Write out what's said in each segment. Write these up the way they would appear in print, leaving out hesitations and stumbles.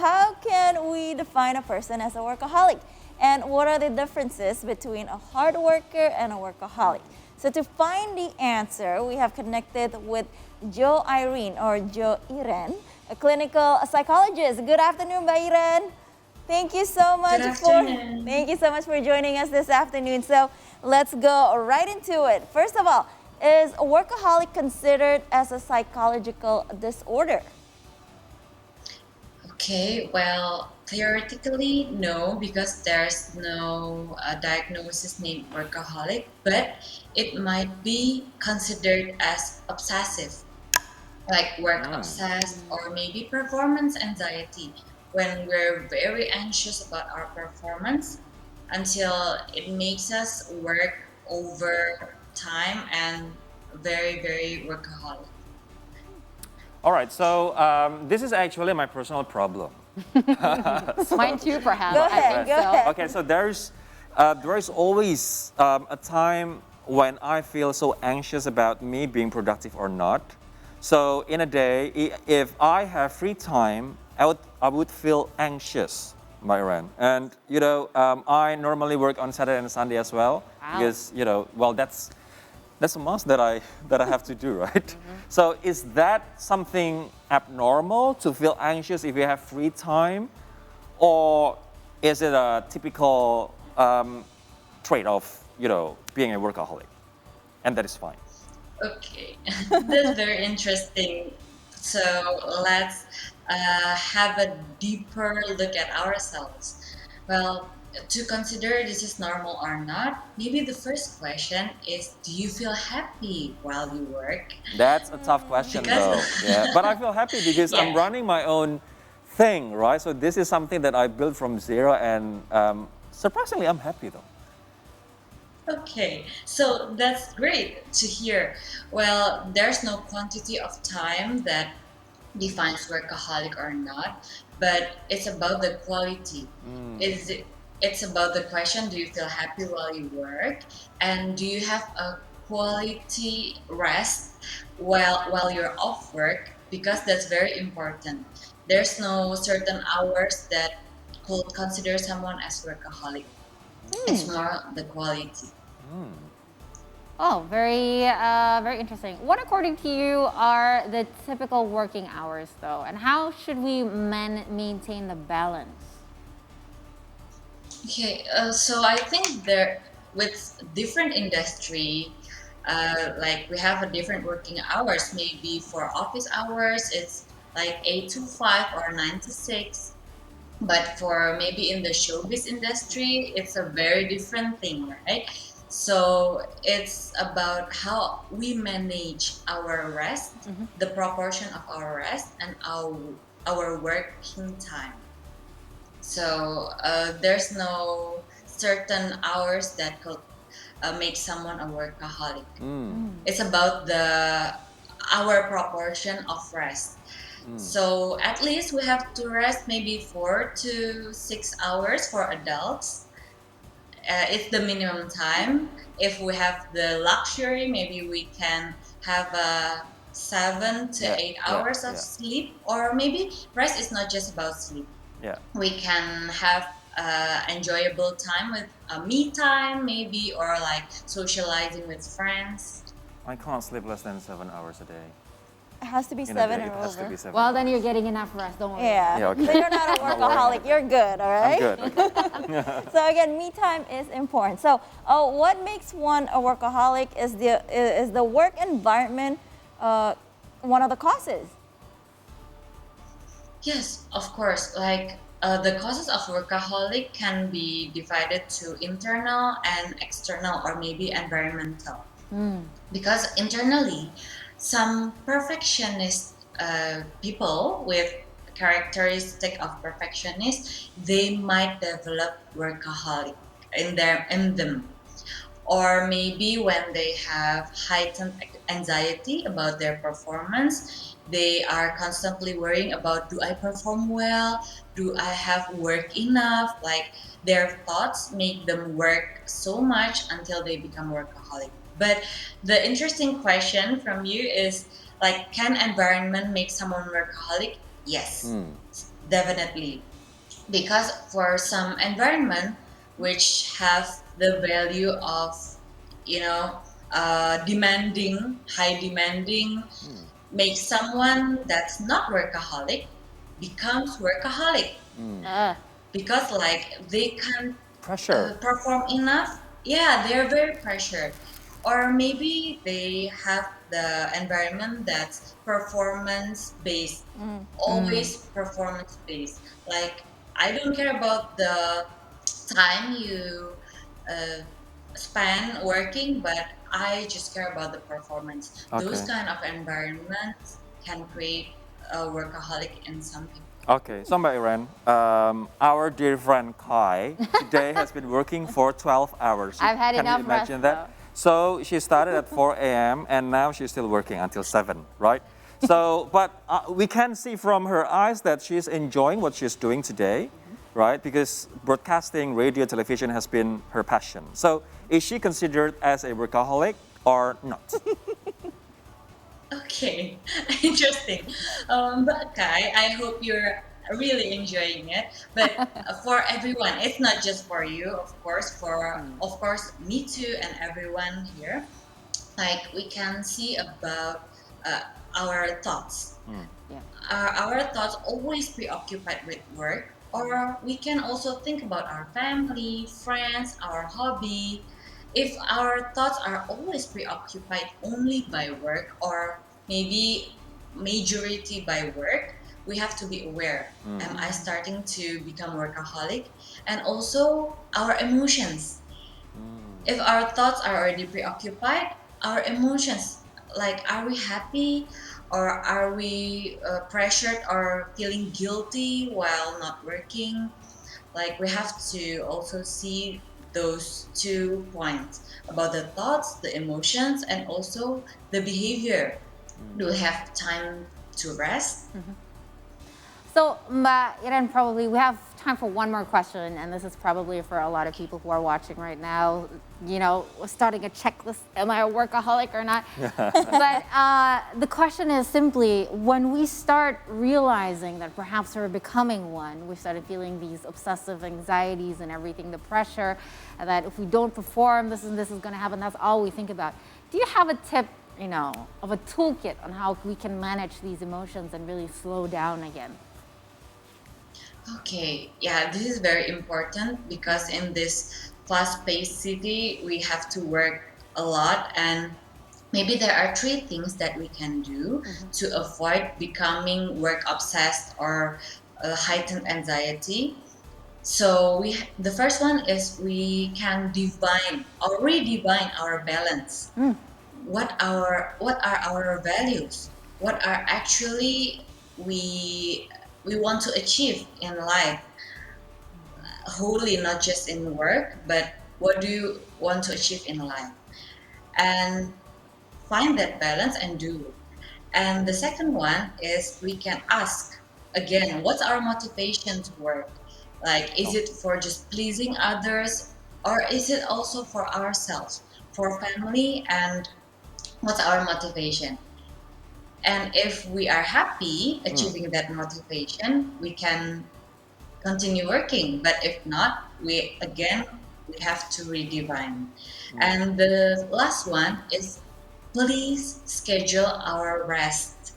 How can we define a person as a workaholic? And what are the differences between a hard worker and a workaholic? So to find the answer, we have connected with Irene or Irene, a clinical psychologist. Good afternoon, Irene. Thank you so Good much for afternoon. thank you so much for joining us this afternoon. So let's go right into it. First of all, is a workaholic considered as a psychological disorder? Okay, well, theoretically, no, because there's no diagnosis named workaholic, but it might be considered as obsessive, like work obsessed, or maybe performance anxiety, when we're very anxious about our performance until it makes us work over time and very, very workaholic. All right, so this is actually my personal problem. Mine too, perhaps. Go I ahead, think go so. ahead. Okay, so there is always a time when I feel so anxious about me being productive or not. So in a day, if I have free time, I would feel anxious, Myron. And I normally work on Saturday and Sunday as well Wow. because well, that's a must that I have to do, right? So is that something abnormal to feel anxious if you have free time, or is it a typical trait of being a workaholic, and that is fine? Okay, that's very interesting. So let's have a deeper look at ourselves. Well, to consider this is normal or not, maybe the first question is, do you feel happy while you work? That's a tough question, Because, though. Yeah, but I feel happy because I'm yeah, running my own thing, right? So this is something that I built from zero, and surprisingly, I'm happy though. okay, so that's great to hear. Well, there's no quantity of time that defines workaholic or not, but it's about the quality. Is it, it's about the question, do you feel happy while you work? And do you have a quality rest while you're off work? Because that's very important. There's no certain hours that could consider someone as workaholic. It's more the quality. Oh, very interesting. What, according to you, are the typical working hours, though, and how should we maintain the balance? Okay, so I think there with different industry, like we have a different working hours. Maybe for office hours, it's like 8 to 5 or 9 to 6. But for maybe in the showbiz industry, it's a very different thing, right? So it's about how we manage our rest, the proportion of our rest, and our working time. So there's no certain hours that could make someone a workaholic. It's about the our proportion of rest. So at least we have to rest maybe 4 to 6 hours for adults. It's the minimum time. If we have the luxury, maybe we can have a 7 to Yeah, 8 yeah, hours of yeah, sleep, or maybe rest is not just about sleep. yeah. We can have enjoyable time with me time maybe, or like socializing with friends. I can't sleep less than 7 hours a day. It has to be In a seven day, or it has to over. be 7 Well, then you're hours. getting enough rest. Don't worry. Yeah. Yeah, okay. So you're not a I'm not worrying workaholic. about You're good, all right? I'm good. Okay. So again, me time is important. So, what makes one a workaholic is the work environment one of the causes. Yes, of course. Like the causes of workaholic can be divided to internal and external, or maybe environmental. Because internally, some perfectionist people with characteristic of perfectionist, they might develop workaholic in them, or maybe when they have heightened anxiety about their performance, they are constantly worrying about, do I perform well, do I have work enough, like their thoughts make them work so much until they become workaholic. But the interesting question from you is, like, can environment make someone workaholic? Yes. definitely. Because for some environment which have the value of, you know, demanding, high demanding, make someone that's not workaholic becomes workaholic Uh, because like they can't Pressure. perform enough. Yeah, they're very pressured. Or maybe they have the environment that's performance based, always performance based. Like, I don't care about the time you uh, spend working, but I just care about the performance. Those Okay. kind of environments can create a workaholic in some people. Okay, so Mbak Iren, our dear friend Kai today has been working for 12 hours. I've had Can you enough rest, imagine that? So she started at 4 a.m. and now she's still working until 7, right? So, but we can see from her eyes that she's enjoying what she's doing today, right? Because broadcasting, radio, television has been her passion. So, is she considered as a workaholic or not? Okay, interesting. But Kai, I hope you're really enjoying it. But for everyone, it's not just for you, of course. For of course me too, and everyone here. Like we can see about our thoughts. Yeah. Our thoughts always preoccupied with work, or we can also think about our family, friends, our hobby. If our thoughts are always preoccupied only by work, or maybe majority by work, we have to be aware. Am I starting to become workaholic? And also our emotions. If our thoughts are already preoccupied, our emotions, like are we happy or are we pressured or feeling guilty while not working? Like we have to also see those 2 points about the thoughts, the emotions, and also the behavior. Do we have time to rest? So, Iren, probably we have time for one more question, and this is probably for a lot of people who are watching right now. You know, starting a checklist: Am I a workaholic or not? But the question is simply: when we start realizing that perhaps we're becoming one, we started feeling these obsessive anxieties and everything, the pressure that if we don't perform, this and this is going to happen. That's all we think about. Do you have a tip? You know, of a toolkit on how we can manage these emotions and really slow down again? Okay, yeah, this is very important because in this fast-paced city, we have to work a lot, and maybe there are 3 things that we can do to avoid becoming work obsessed or heightened anxiety. So the first one is we can divine or redefine our balance. What are our values? What are actually we want to achieve in life? Wholly, not just in work, but what do you want to achieve in life? And find that balance and do it. And the second one is we can ask again, what's our motivation to work? Like, is it for just pleasing others, or is it also for ourselves, for family, and what's our motivation? And if we are happy achieving that motivation, we can continue working. But if not, we have to redefine. And the last one is please schedule our rest.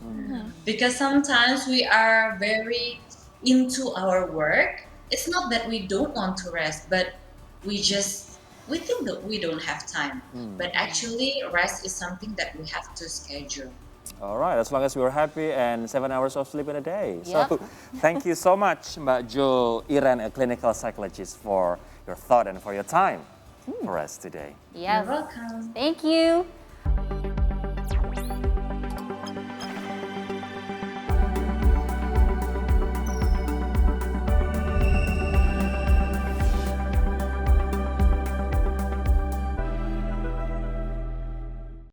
Because sometimes we are very into our work. It's not that we don't want to rest, but we think that we don't have time. But actually rest is something that we have to schedule. All right, as long as we're happy and 7 hours of sleep in a day. Yeah. So thank you so much, Mbak Jo Iren, a clinical psychologist, for your thought and for your time for us today. Yes. You're welcome. Thank you.